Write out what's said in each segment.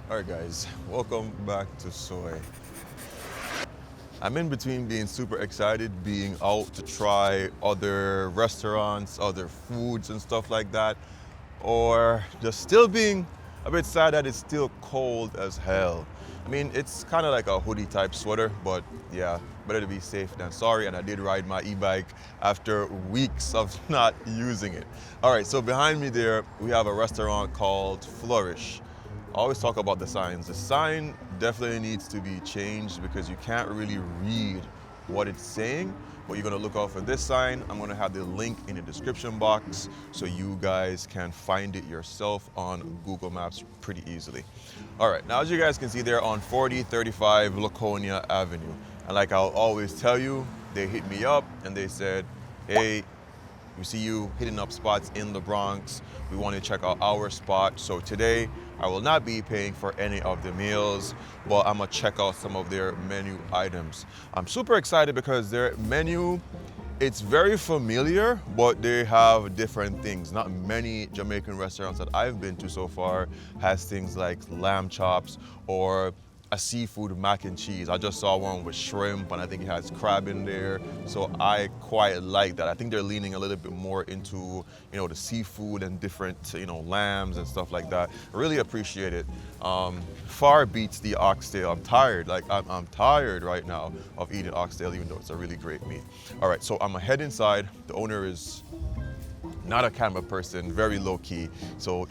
All right, guys, welcome back to Soai. I'm in between being super excited, being out to try other restaurants, other foods and stuff like that, or just still being a bit sad that it's still cold as hell. I mean, it's kind of like a hoodie type sweater, but yeah, better to be safe than sorry. And I did ride my e-bike after weeks of not using it. All right, so behind me there, we have a restaurant called Flourish. I always talk about the signs. The sign definitely needs to be changed because you can't really read what it's saying, but you're gonna look out for this sign. I'm gonna have the link in the description box so you guys can find it yourself on Google Maps pretty easily. All right, now as you guys can see there on 4035 Laconia Avenue. And like I'll always tell you, they hit me up and they said, hey, we see you hitting up spots in the Bronx. We want to check out our spot. So today, I will not be paying for any of the meals, but I'm gonna check out some of their menu items. I'm super excited because their menu, it's very familiar, but they have different things. Not many Jamaican restaurants that I've been to so far has things like lamb chops or a seafood mac and cheese. I just saw one with shrimp and I think it has crab in there. So I quite like that. I think they're leaning a little bit more into, the seafood and different, lambs and stuff like that. I really appreciate it. Far beats the oxtail. I'm tired. I'm tired right now of eating oxtail, even though it's a really great meat. All right, so I'm gonna head inside. The owner is not a camera person, very low key. So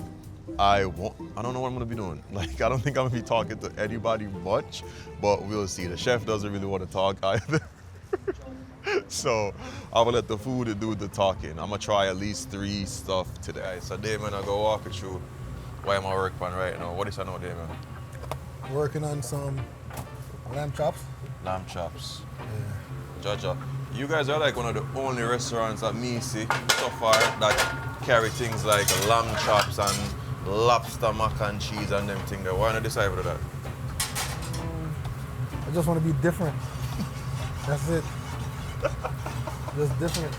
I don't know what I'm gonna be doing. I don't think I'm gonna be talking to anybody much, but we'll see. The chef doesn't really want to talk either. So I'm gonna let the food do the talking. I'm gonna try at least 3 stuff today. So Damon, I'll go walk you through why am I working on right now. What is I know, Damon? Working on some lamb chops. Lamb chops. Yeah. Jaja, you guys are like one of the only restaurants that me see so far that carry things like lamb chops and lobster mac and cheese and them things there. Why not decide for that? I just want to be different. That's it. Just different.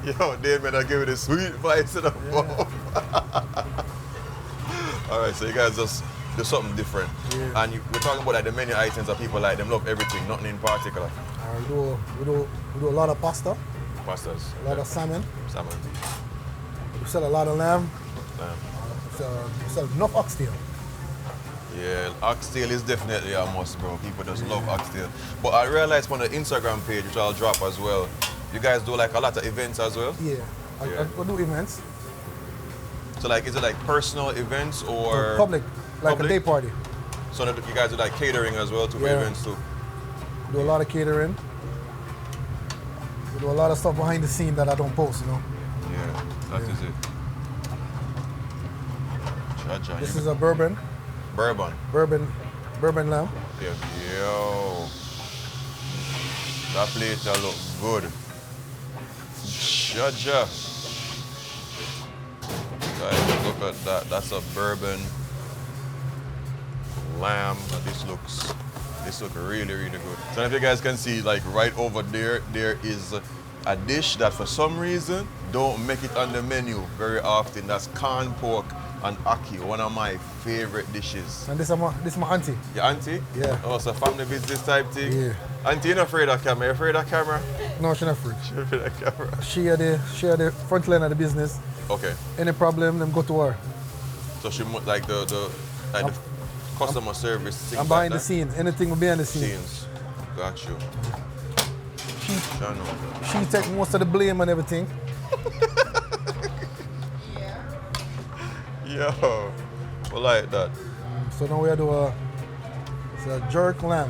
Yo, Damon, I give it a sweet bites to the bone. All right, so you guys just do something different. Yeah. And we're talking about the menu items that people like. Them love everything, nothing in particular. We do a lot of pasta, Pastas. a lot of salmon. Salmon. We sell a lot of lamb. Lamb. We sell enough oxtail. Yeah, oxtail is definitely a must, bro. People just love oxtail. But I realized on the Instagram page, which I'll drop as well, you guys do like a lot of events as well? Yeah. I do events. So is it like personal events or? Public, like a day party. So that you guys do like catering as well to events too? Do a lot of catering. We do a lot of stuff behind the scene that I don't post, Yeah, that is it. Jaja, This is a bourbon. Bourbon lamb. Yeah. Yo. That plate that look good. Jaja. Guys, look at that. That's a bourbon lamb. This looks really, really good. So if you guys can see, right over there, there is a dish that for some reason don't make it on the menu very often. That's corn pork and ackee, one of my favorite dishes. And this is my auntie. Your auntie? Yeah. Oh, so family business type thing? Yeah. Auntie, you're not afraid of camera? You afraid of camera? No, she's not afraid. She's afraid of camera. She are the front line of the business. Okay. Any problem, them go to her. So she like the customer service things. I'm behind like the scenes. Anything will be behind the scenes. Scenes. Got you. She take most of the blame and everything. Yo, I like that. So now we do a jerk lamb,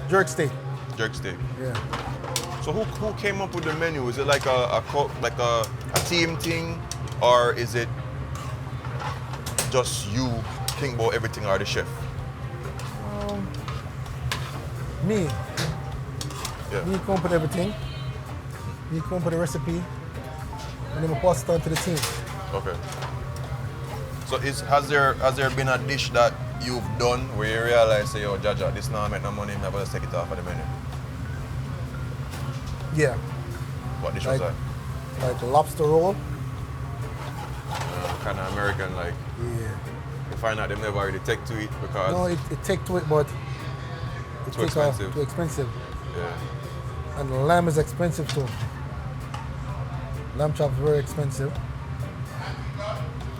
jerk steak. Jerk steak. Yeah. So who came up with the menu? Is it like a team thing, or is it just you think about everything or the chef? Me. Yeah. Me come up with everything. Me come up with the recipe, and then we pass it on to the team. Okay. So has there been a dish that you've done where you realize, say, yo, Jaja, this now I make no money, I'm going to take it off of the menu? Yeah. What dish was that? Like lobster roll. Kind of American, like. Yeah. You find out them never really take to it because No, it take to it, but it too take expensive. too expensive. Yeah. And lamb is expensive too. Lamb chop is very expensive.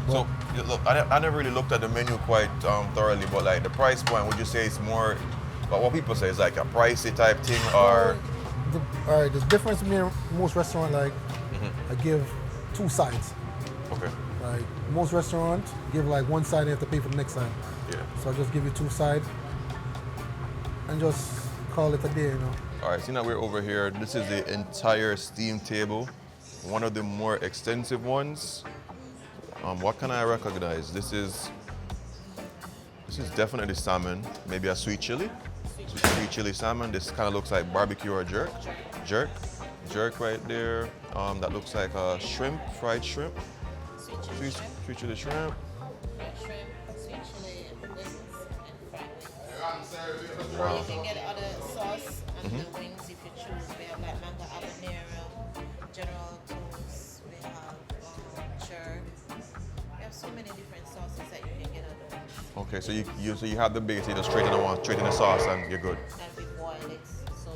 So yeah, look, I never really looked at the menu quite thoroughly, but like the price point, would you say it's more? But what people say is like a pricey type thing, or All right, the difference between most restaurants, like I give two sides. okay, Like most restaurants give like one side and you have to pay for the next side. yeah. So I just give you two sides and just call it a day, you know. All right, so now we're over here. This is the entire steam table, one of the more extensive ones. What can I recognize? This is definitely salmon, maybe a sweet chili. Sweet chili salmon. This kind of looks like barbecue or jerk right there. That looks like a shrimp, fried shrimp. Sweet chili shrimp. Sweet chili, wings, and fried wings. Wow. You can get other sauce and the wings if you choose. We have like mango habanero, General Tso's, we have jerk. We have so many different sauces that you can get on the wings. Okay, so you have the base, you just straight in the sauce, and you're good. And we boil it so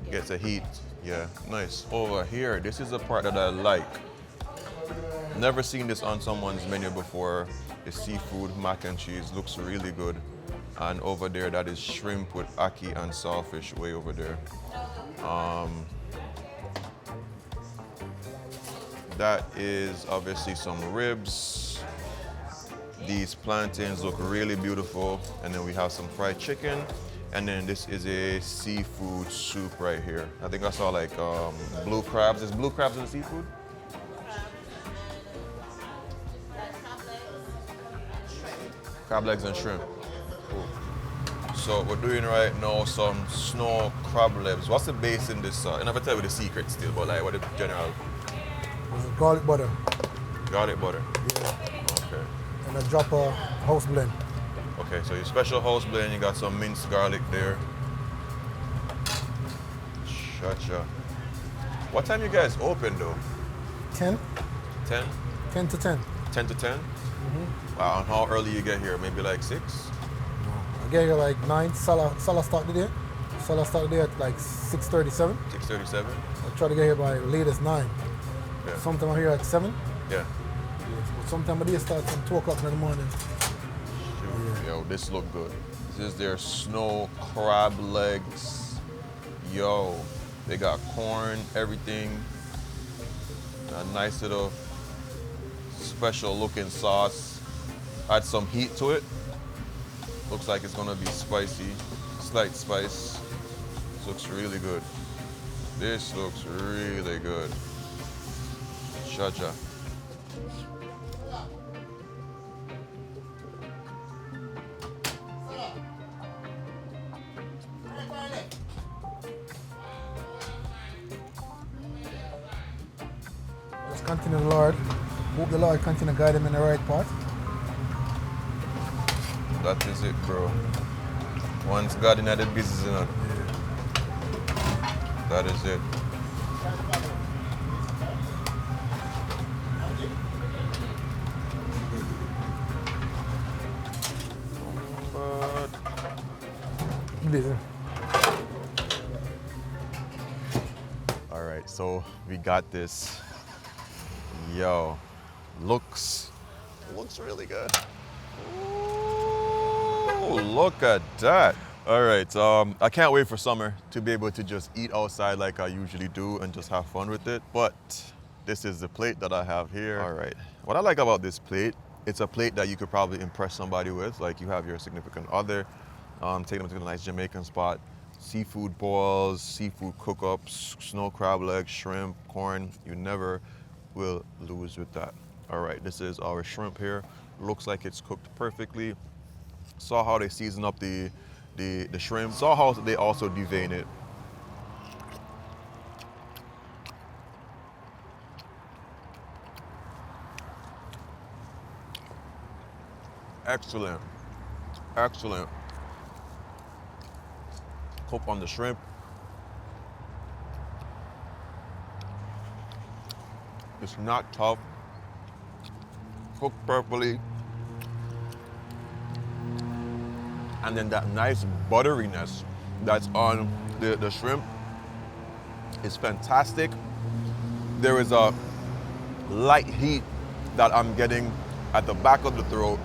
it Gets a heat. Yeah, nice. Over here, this is the part that I like. Never seen this on someone's menu before. The seafood mac and cheese looks really good. And over there, that is shrimp with ackee and saltfish way over there. That is obviously some ribs. These plantains look really beautiful. And then we have some fried chicken. And then this is a seafood soup right here. I think I saw like blue crabs. Is blue crabs in the seafood? Crab legs and shrimp. Cool. So we're doing right now some snow crab legs. What's the base in this? I never tell you the secret still, but like what the general? It's garlic butter. Garlic butter. Yeah. Okay. And a drop of house blend. Okay, so your special house blend, you got some minced garlic there. Gotcha. What time you guys open though? 10? 10? 10 to 10. 10 to 10? Wow, and how early you get here? Maybe like 6? I get here like 9. Salah start the day. Salah start the day at like 6:37. 6:37? I try to get here by latest 9. Yeah. Sometime I'm here at 7. Yeah. But sometime my day starts at 2 o'clock in the morning. Shoot. Yo, this look good. This is their snow crab legs. Yo, they got corn, everything. A nice little special looking sauce. Add some heat to it. Looks like it's gonna be spicy. Slight spice. This looks really good. This looks really good. Cha-cha. Just continue the Lord. Hope the Lord continue to guide him in the right path. That is it, bro. Once God in the business, you know. That is it. Busy. All right, so we got this. Yo, looks really good. Ooh, look at that. All right, I can't wait for summer to be able to just eat outside like I usually do and just have fun with it. But this is the plate that I have here. All right, what I like about this plate, it's a plate that you could probably impress somebody with. Like you have your significant other, take them to a nice Jamaican spot. Seafood balls, seafood cook-ups, snow crab legs, shrimp, corn. You never will lose with that. All right, this is our shrimp here. Looks like it's cooked perfectly. Saw how they season up the shrimp. Saw how they also devein it. Excellent, excellent. Cook on the shrimp. It's not tough. Cooked properly. And then that nice butteriness that's on the shrimp is fantastic. There is a light heat that I'm getting at the back of the throat.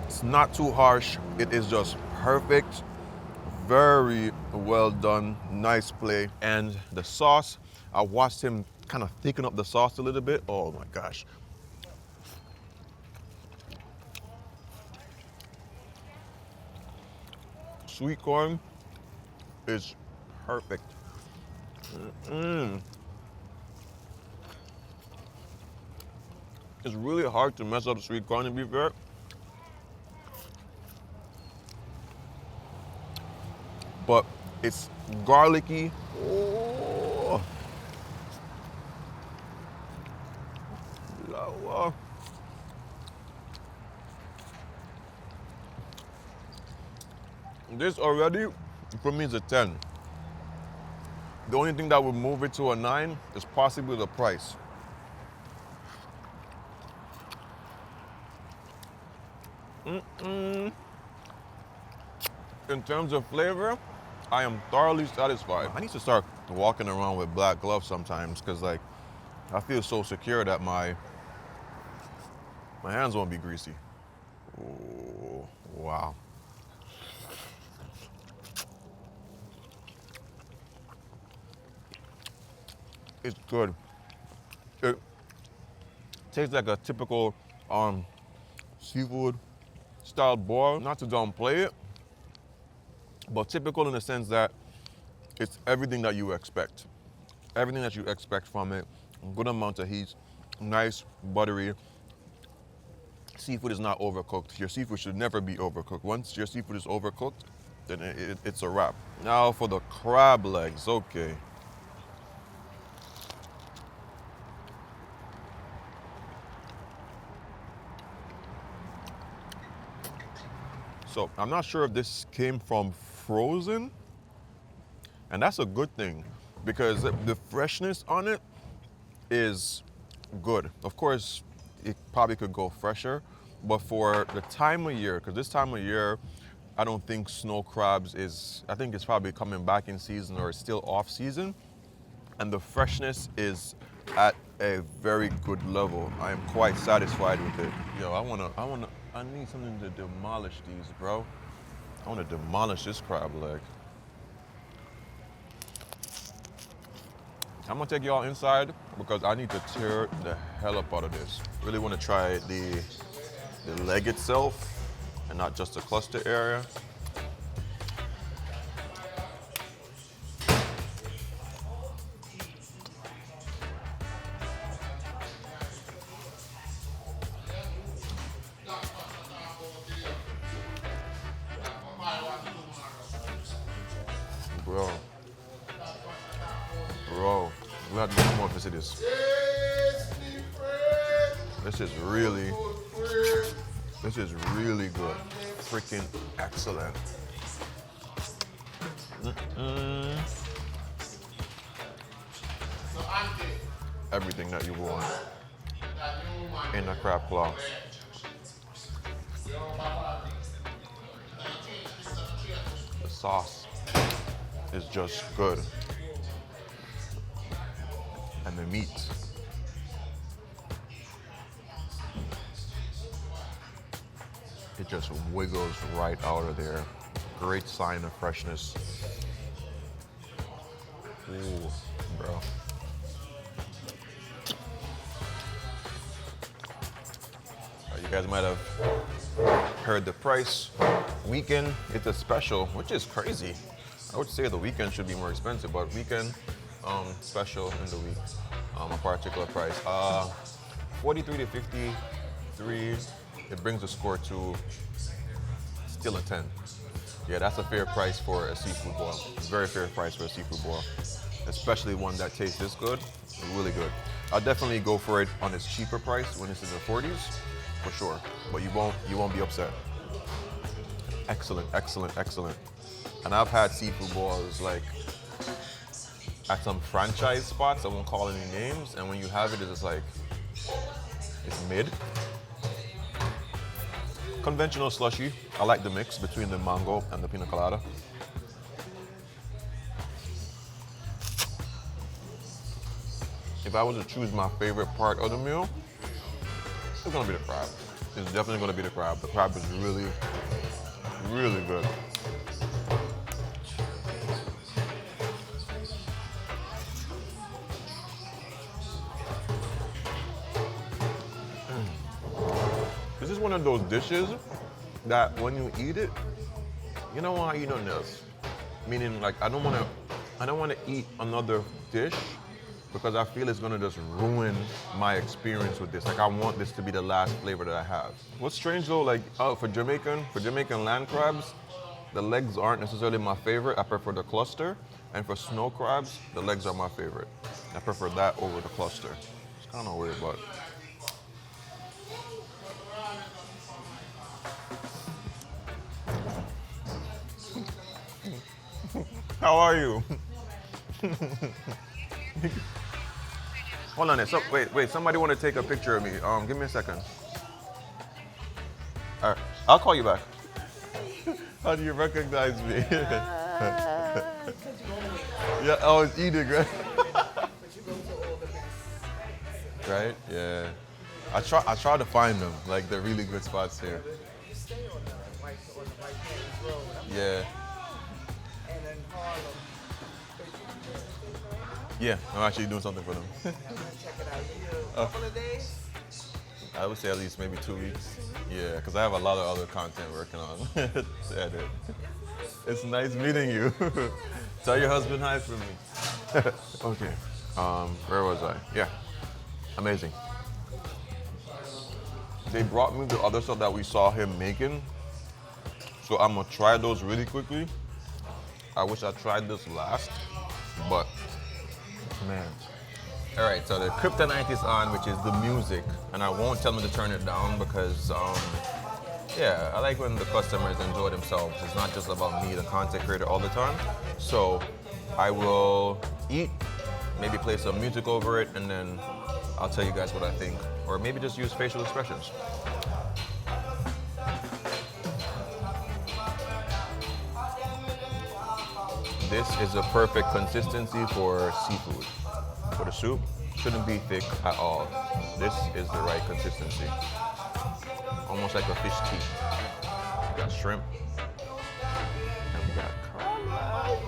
It's not too harsh. It is just perfect. Very well done, nice play. And the sauce, I watched him kind of thicken up the sauce a little bit. Oh my gosh. Sweet corn is perfect. It's really hard to mess up sweet corn, to be fair. But it's garlicky. Oh. This already, for me, is a 10. The only thing that would move it to a 9 is possibly the price. In terms of flavor, I am thoroughly satisfied. I need to start walking around with black gloves sometimes because like I feel so secure that my hands won't be greasy. Oh, wow. It's good. It tastes like a typical seafood style boil. Not to downplay it, but typical in the sense that it's everything that you expect. Everything that you expect from it. Good amount of heat, nice, buttery. Seafood is not overcooked. Your seafood should never be overcooked. Once your seafood is overcooked, then it's a wrap. Now for the crab legs, okay. So I'm not sure if this came from frozen, and that's a good thing because the freshness on it is good. Of course, it probably could go fresher, but for the time of year, because this time of year, I don't think snow crabs I think it's probably coming back in season or it's still off season, and the freshness is at a very good level. I am quite satisfied with it. Yo, I need something to demolish these, bro. I want to demolish this crab leg. I'm gonna take y'all inside because I need to tear the hell up out of this. Really want to try the leg itself and not just the cluster area. Bro, we have to do more visitors. This is really good. Freaking excellent. Everything that you want in a crab claw. The sauce is just good. And the meat. It just wiggles right out of there. Great sign of freshness. Ooh, bro. You guys might have heard the price. Weekend, it's a special, which is crazy. I would say the weekend should be more expensive, but weekend special in the week, a particular price. 43 to 53, it brings the score to still a 10. Yeah, that's a fair price for a seafood boil. Very fair price for a seafood boil, especially one that tastes this good, really good. I'll definitely go for it on its cheaper price when it's in the 40s, for sure, but you won't be upset. Excellent, excellent, excellent. And I've had seafood boils like at some franchise spots, I won't call any names, and when you have it, it's just like, it's mid. Conventional slushy. I like the mix between the mango and the pina colada. If I was to choose my favorite part of the meal, it's gonna be the crab. It's definitely gonna be the crab. The crab is really, really good. This is one of those dishes that when you eat it, you don't want to eat on this. Meaning, like, I don't want to eat another dish because I feel it's gonna just ruin my experience with this. Like, I want this to be the last flavor that I have. What's strange though, like, for Jamaican land crabs, the legs aren't necessarily my favorite. I prefer the cluster. And for snow crabs, the legs are my favorite. I prefer that over the cluster. It's kind of weird, but. How are you? Hold on, so wait. Somebody want to take a picture of me? Give me a second. All right, I'll call you back. How do you recognize me? Yeah, I was eating, right? Right? Yeah. I try to find them, like the really good spots here. You stay on the White Plains Road. Yeah. And then Harlem. Yeah, I'm actually doing something for them. I'm gonna check it out. You a couple of days? I would say at least maybe 2 weeks. Yeah, because I have a lot of other content working on to edit. It's nice meeting you. Tell your husband hi for me. Okay, where was I? Yeah, amazing. They brought me the other stuff that we saw him making. So I'm gonna try those really quickly. I wish I tried this last, but man. All right, so the kryptonite is on, which is the music, and I won't tell them to turn it down because, yeah, I like when the customers enjoy themselves. It's not just about me, the content creator, all the time. So I will eat, maybe play some music over it, and then I'll tell you guys what I think, or maybe just use facial expressions. This is a perfect consistency for seafood. For the soup, shouldn't be thick at all. This is the right consistency. Almost like a fish tea. We got shrimp, and we got crab.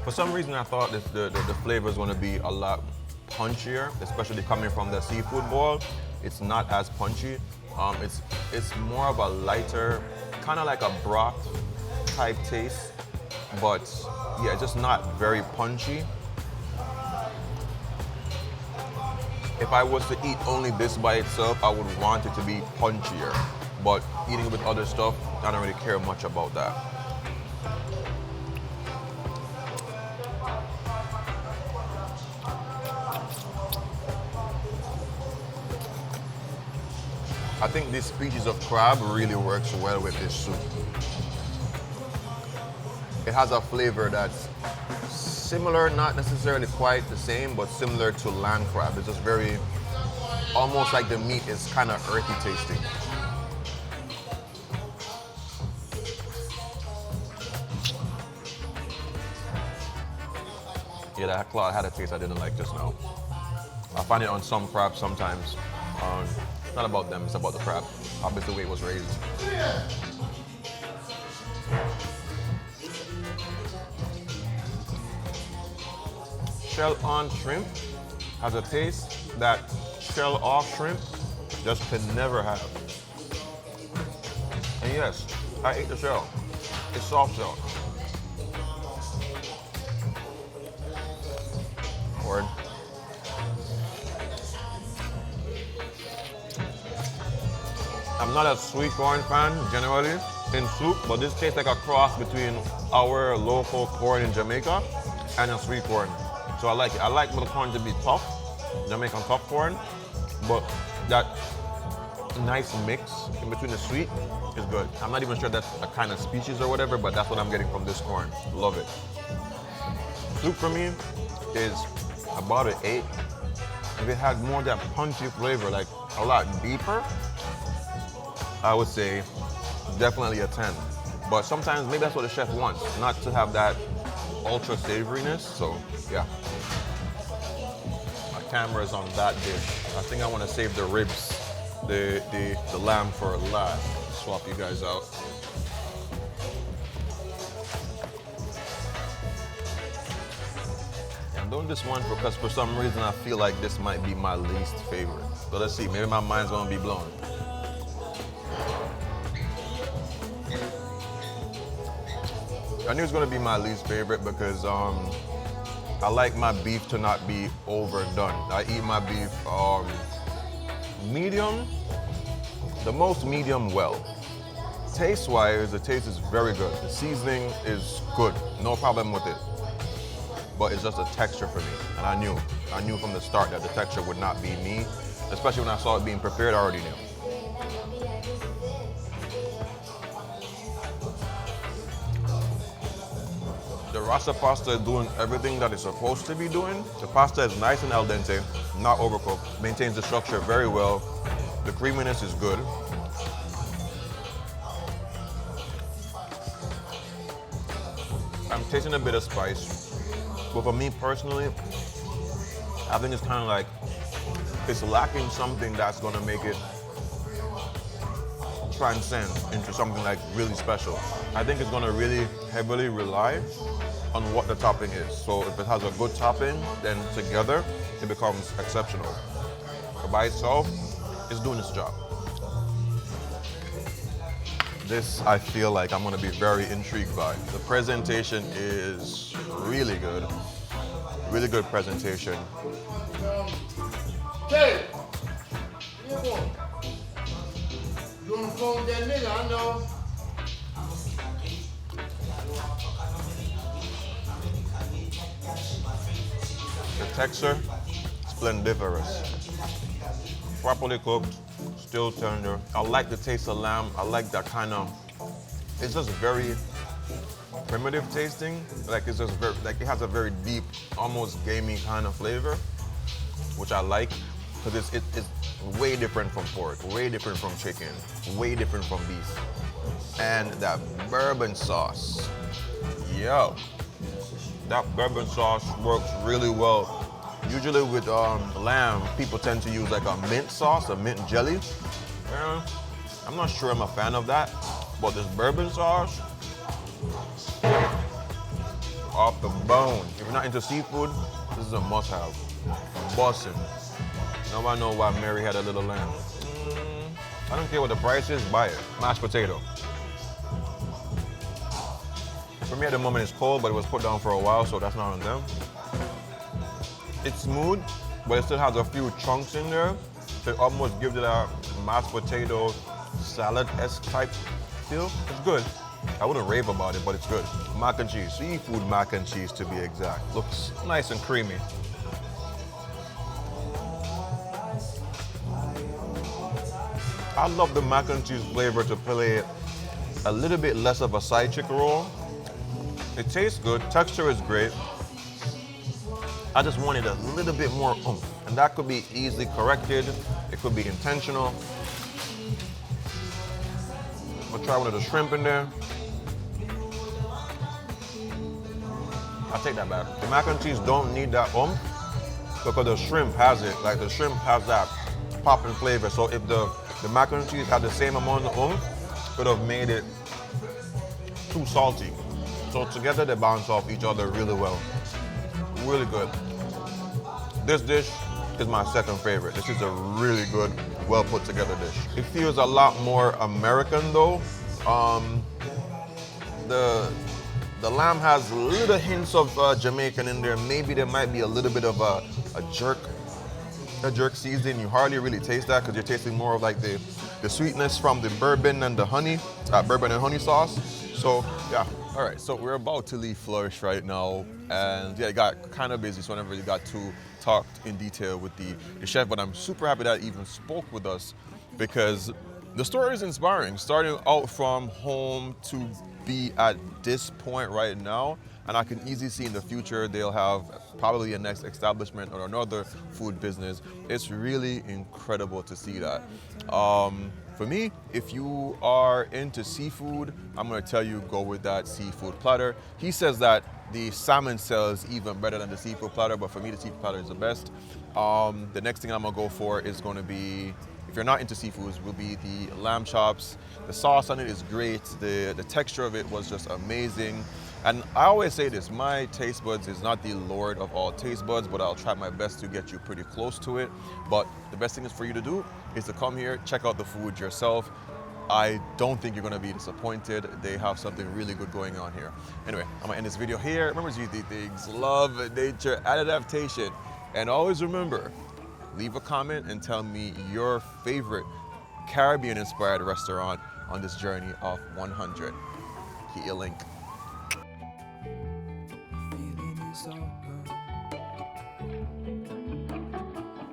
For some reason, I thought that the flavor is going to be a lot punchier, especially coming from the seafood boil. It's not as punchy. It's more of a lighter, kind of like a broth type taste, but yeah, just not very punchy. If I was to eat only this by itself, I would want it to be punchier, but eating with other stuff, I don't really care much about that. I think this species of crab really works well with this soup. It has a flavor that's similar, not necessarily quite the same, but similar to land crab. It's just very, almost like the meat is kind of earthy tasting. Yeah, that claw had a taste I didn't like just now. I find it on some crab sometimes. It's not about them, it's about the crab. Obviously the way it was raised. Shell-on shrimp has a taste that shell-off shrimp just can never have. And yes, I ate the shell. It's soft shell. Word. I'm not a sweet corn fan generally in soup, but this tastes like a cross between our local corn in Jamaica and a sweet corn. So I like it. I like the corn to be tough, Jamaican tough corn, but that nice mix in between the sweet is good. I'm not even sure that's a kind of species or whatever, but that's what I'm getting from this corn. Love it. Soup for me is about an 8. if it had more of that punchy flavor, like a lot deeper, I would say definitely a 10. But sometimes maybe that's what the chef wants, not to have that ultra savoriness. So yeah, my camera is on that dish. I think I want to save the ribs, the lamb for last. Swap you guys out. I'm doing this one because for some reason I feel like this might be my least favorite. So let's see, maybe my mind's gonna be blown. I knew it was gonna be my least favorite because I like my beef to not be overdone. I eat my beef medium, the most medium well. Taste-wise, the taste is very good. The seasoning is good, no problem with it. But it's just a texture for me, and I knew from the start that the texture would not be me, especially when I saw it being prepared. I already knew. The rasa pasta is doing everything that it's supposed to be doing. The pasta is nice and al dente, not overcooked, maintains the structure very well. The creaminess is good. I'm tasting a bit of spice. But for me personally, I think it's kind of like, it's lacking something that's gonna make it transcend into something like really special. I think it's gonna really heavily rely on what the topping is. So if it has a good topping, then together it becomes exceptional. But by itself, it's doing its job. This, I feel like I'm gonna be very intrigued by. The presentation is really good. Really good presentation. Hey! You on the phone with that nigga, I know. The texture, splendiferous. Properly cooked, still tender. I like the taste of lamb. I like that kind of, it's just very primitive tasting. Like it's just very, like it has a very deep, almost gamey kind of flavor, which I like, because it's way different from pork, way different from chicken, way different from beef. And that bourbon sauce, yo, that bourbon sauce works really well. Usually with lamb, people tend to use like a mint sauce, a mint jelly. I'm not sure I'm a fan of that, but this bourbon sauce, off the bone. If you're not into seafood, this is a must-have. Bussin'. Now I know why Mary had a little lamb. I don't care what the price is, buy it. Mashed potato. For me at the moment it's cold, but it was put down for a while, so that's not on them. It's smooth, but it still has a few chunks in there. So it almost gives it a mashed potato salad-esque type feel. It's good. I wouldn't rave about it, but it's good. Mac and cheese, seafood mac and cheese to be exact. Looks nice and creamy. I love the mac and cheese flavor to play a little bit less of a side chicken roll. It tastes good, texture is great. I just wanted a little bit more oomph, and that could be easily corrected. It could be intentional. I'm gonna try one of the shrimp in there. I'll take that back. The mac and cheese don't need that oomph because the shrimp has it. Like the shrimp has that popping flavor. So if the mac and cheese had the same amount of oomph, it would have made it too salty. So together they bounce off each other really well. Really good. This dish is my second favorite. This is a really good, well put together dish. It feels a lot more American though. The lamb has little hints of Jamaican in there. Maybe there might be a little bit of a jerk seasoning. You hardly really taste that because you're tasting more of like the sweetness from the bourbon and the honey, bourbon and honey sauce. So yeah. All right, so we're about to leave Flourish right now, and yeah, it got kind of busy, so I never really got to talk in detail with the chef, but I'm super happy that he even spoke with us because the story is inspiring. Starting out from home to be at this point right now, And I can easily see in the future they'll have probably a next establishment or another food business. It's really incredible to see that. For me, if you are into seafood, I'm gonna tell you go with that seafood platter. He says that the salmon sells even better than the seafood platter, but for me the seafood platter is the best. The next thing I'm gonna go for is gonna be, if you're not into seafoods, will be the lamb chops. The sauce on it is great. The texture of it was just amazing. And I always say this, my taste buds is not the lord of all taste buds, but I'll try my best to get you pretty close to it. But the best thing is for you to do is to come here, check out the food yourself. I don't think you're gonna be disappointed. They have something really good going on here. Anyway, I'm gonna end this video here. Remember to do these things, love nature, adaptation. And always remember, leave a comment and tell me your favorite Caribbean-inspired restaurant on this journey of 100. Hit your link. Feeling is all